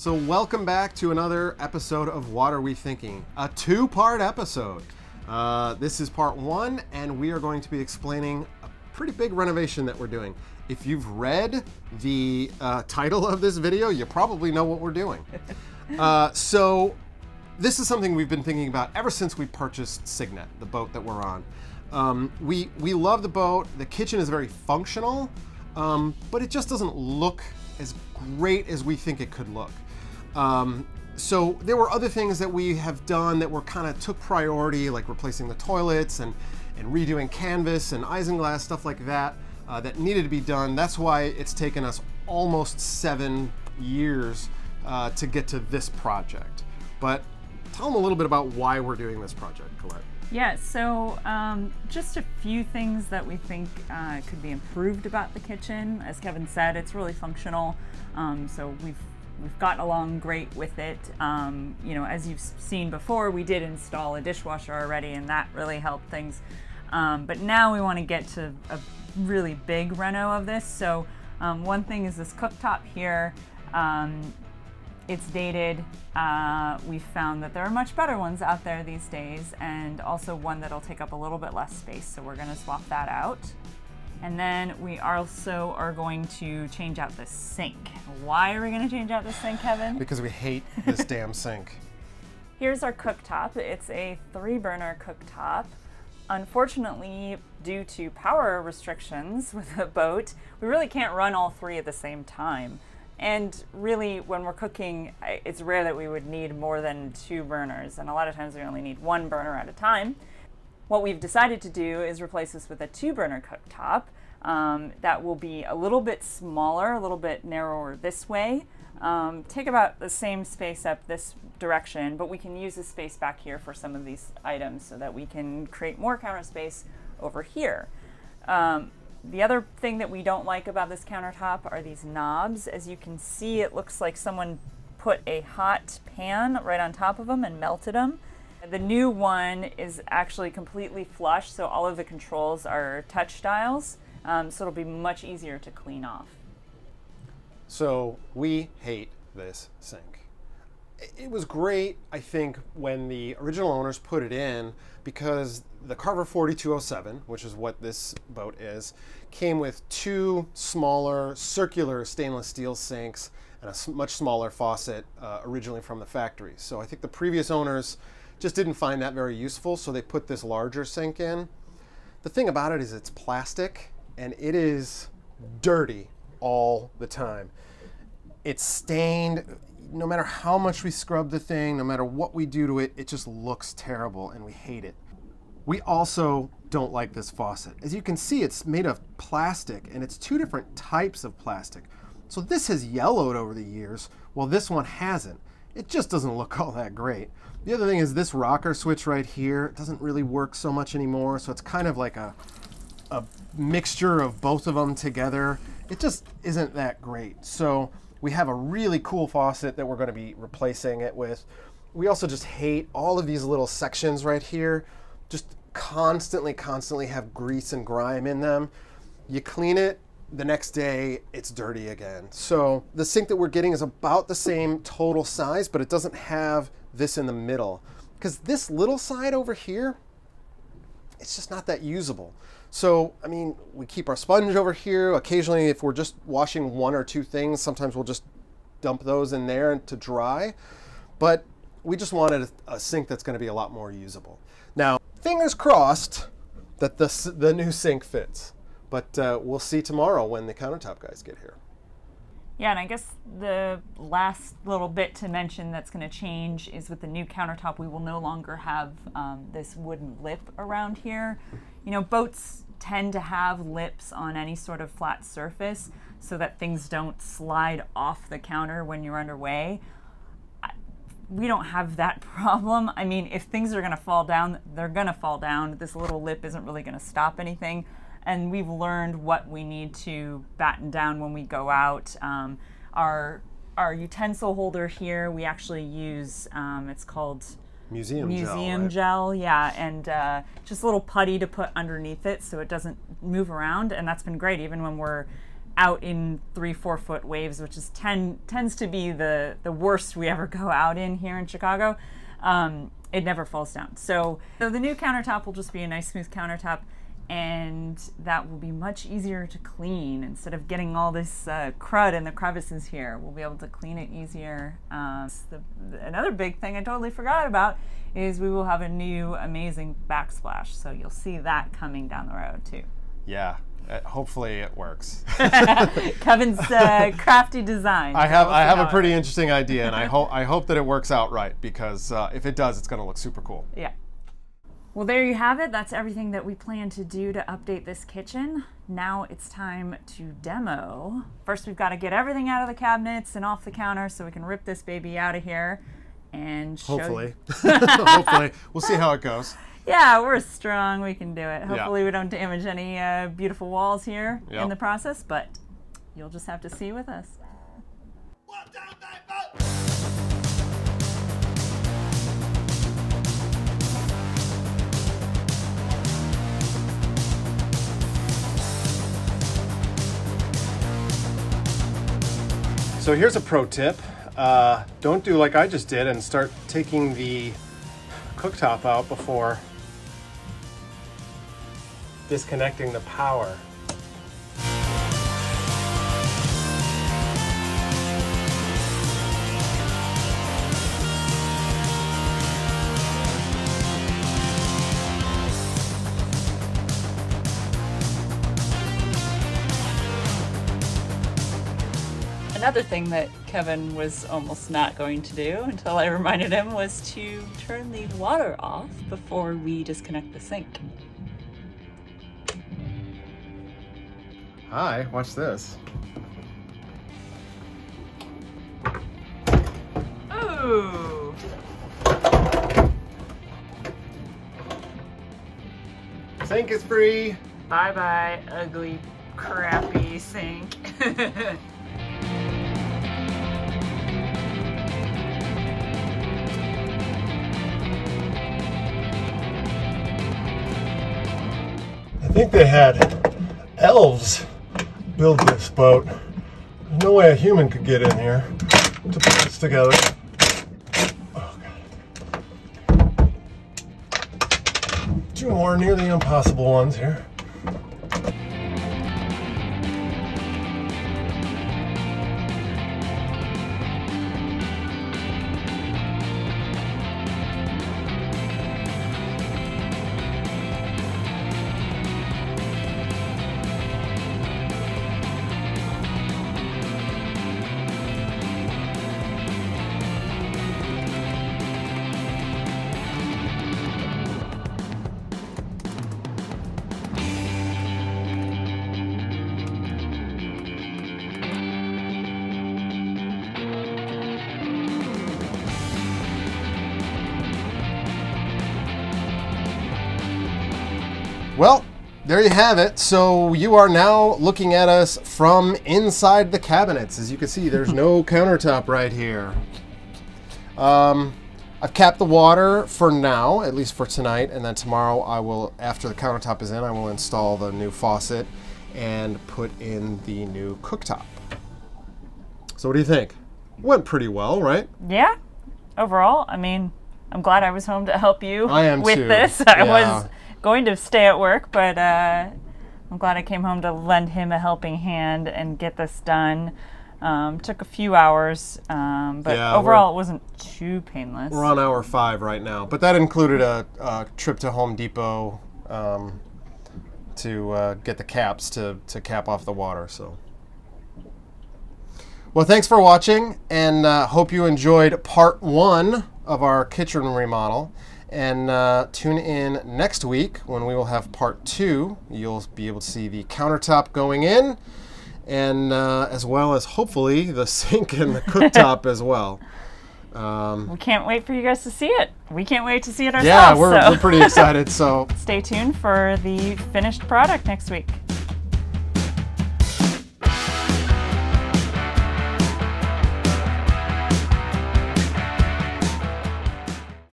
So welcome back to another episode of What Are We Thinking? A two-part episode. This is part one, and we are going to be explaining a pretty big renovation that we're doing. If you've read the title of this video, you probably know what we're doing. So this is something we've been thinking about ever since we purchased Cygnet, the boat that we're on. We love the boat. The kitchen is very functional, but it just doesn't look as great as we think it could look. So there were other things that we have done that were kind of took priority, like replacing the toilets and redoing canvas and isinglass, stuff like that, that needed to be done. That's why it's taken us almost 7 years to get to this project. But tell them a little bit about why we're doing this project, Colette. Yeah, so just a few things that we think could be improved about the kitchen. As Kevin said, it's really functional, so we've gotten along great with it. You know, as you've seen before, we did install a dishwasher already, and that really helped things. But now we want to get to a really big reno of this. So one thing is this cooktop here. It's dated. We found that there are much better ones out there these days, and also one that'll take up a little bit less space, so we're going to swap that out. And then we also are going to change out the sink. Why are we going to change out the sink, Kevin? Because we hate this damn sink. Here's our cooktop. It's a 3-burner cooktop. Unfortunately, due to power restrictions with the boat, we really can't run all 3 at the same time. And really, when we're cooking, it's rare that we would need more than 2 burners, and a lot of times we only need 1 burner at a time. What we've decided to do is replace this with a 2-burner cooktop that will be a little bit smaller, a little bit narrower this way, take about the same space up this direction, but we can use the space back here for some of these items so that we can create more counter space over here. The other thing that we don't like about this countertop are these knobs. As you can see, it looks like someone put a hot pan right on top of them and melted them. The new one is actually completely flush, so all of the controls are touch dials, so it'll be much easier to clean off. So we hate this sink. It was great, I think, when the original owners put it in, because the Carver 4207, which is what this boat is, came with 2 smaller circular stainless steel sinks and a much smaller faucet originally from the factory. So I think the previous owners just didn't find that very useful, so they put this larger sink in. The thing about it is it's plastic and it is dirty all the time. It's stained. No matter how much we scrub the thing, no matter what we do to it, it just looks terrible and we hate it. We also don't like this faucet. As you can see, it's made of plastic, and it's 2 different types of plastic. So this has yellowed over the years, while this one hasn't. It just doesn't look all that great. The other thing is this rocker switch right here doesn't really work so much anymore, so it's kind of like a mixture of both of them together. It just isn't that great. So we have a really cool faucet that we're going to be replacing it with. We also just hate all of these little sections right here. Just constantly have grease and grime in them. You clean it, the next day it's dirty again. So the sink that we're getting is about the same total size, but it doesn't have this in the middle, because this little side over here, it's just not that usable. So, I mean, we keep our sponge over here. Occasionally, if we're just washing 1 or 2 things, sometimes we'll just dump those in there to dry. But we just wanted a sink that's going to be a lot more usable. Now, fingers crossed that the new sink fits. But we'll see tomorrow when the countertop guys get here. Yeah, and I guess the last little bit to mention that's going to change is with the new countertop, we will no longer have this wooden lip around here. You know, boats tend to have lips on any sort of flat surface so that things don't slide off the counter when you're underway. We don't have that problem. I mean, if things are going to fall down, they're going to fall down. This little lip isn't really going to stop anything. And we've learned what we need to batten down when we go out. Our utensil holder here, we actually use, it's called museum gel, yeah, and just a little putty to put underneath it so it doesn't move around, and that's been great even when we're out in 3-4 foot waves, which is tends to be the worst we ever go out in here in Chicago. It never falls down. So the new countertop will just be a nice smooth countertop, and that will be much easier to clean. Instead of getting all this crud in the crevices here, we'll be able to clean it easier. Another big thing I totally forgot about is we will have a new amazing backsplash. So you'll see that coming down the road too. Yeah. Hopefully it works. Kevin's crafty design. I have a pretty interesting idea, and I hope that it works out right, because if it does, it's going to look super cool. Yeah. Well, there you have it. That's everything that we plan to do to update this kitchen. Now it's time to demo. First, we've got to get everything out of the cabinets and off the counter so we can rip this baby out of here and show hopefully. Hopefully. We'll see how it goes. Yeah, we're strong. We can do it. Hopefully we don't damage any beautiful walls here in the process, but you'll just have to see with us. So here's a pro tip. Don't do like I just did and start taking the cooktop out before disconnecting the power. Another thing that Kevin was almost not going to do until I reminded him was to turn the water off before we disconnect the sink. Hi, watch this. Ooh! Sink is free. Bye-bye, ugly, crappy sink. I think they had elves build this boat. There's no way a human could get in here to put this together. Oh, God. Two more nearly impossible ones here. Well, there you have it. So you are now looking at us from inside the cabinets. As you can see, there's no countertop right here. I've capped the water for now, at least for tonight, and then tomorrow I will, after the countertop is in, I will install the new faucet and put in the new cooktop. So what do you think? Went pretty well, right? Yeah. Overall, I mean, I'm glad I was home to help you with too. this. I was going to stay at work, but I'm glad I came home to lend him a helping hand and get this done. Took a few hours, but overall it wasn't too painless. We're on hour 5 right now, but that included a trip to Home Depot to get the caps to cap off the water. So, well, thanks for watching, and hope you enjoyed part 1 of our kitchen remodel. And tune in next week when we will have part 2. You'll be able to see the countertop going in, and as well as hopefully the sink and the cooktop as well. We can't wait for you guys to see it. We can't wait to see it ourselves. Yeah, we're pretty excited. So stay tuned for the finished product next week.